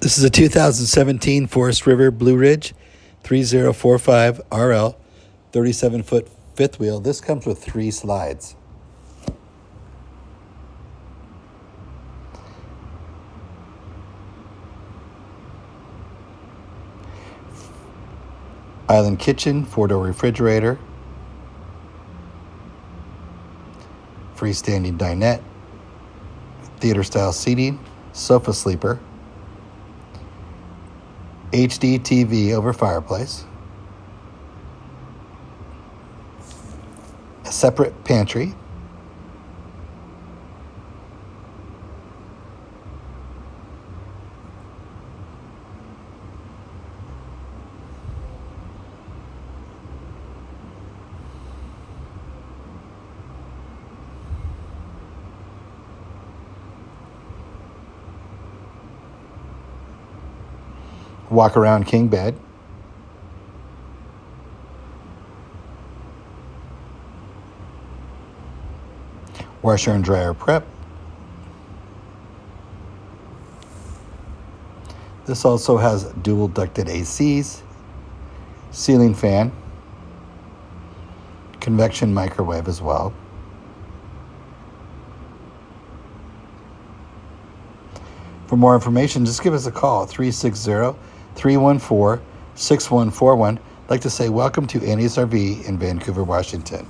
This is a 2017 Forest River Blue Ridge 3045 RL 37-foot fifth wheel. This comes with 3 slides. Island kitchen, 4-door refrigerator, freestanding dinette, theater-style seating, sofa sleeper, HD TV over fireplace, a separate pantry, walk-around king bed, washer and dryer prep. This also has dual ducted ACs, ceiling fan, convection microwave as well. For more information, just give us a call at 360-314-6141. I'd like to say welcome to Annie's RV in Vancouver, Washington.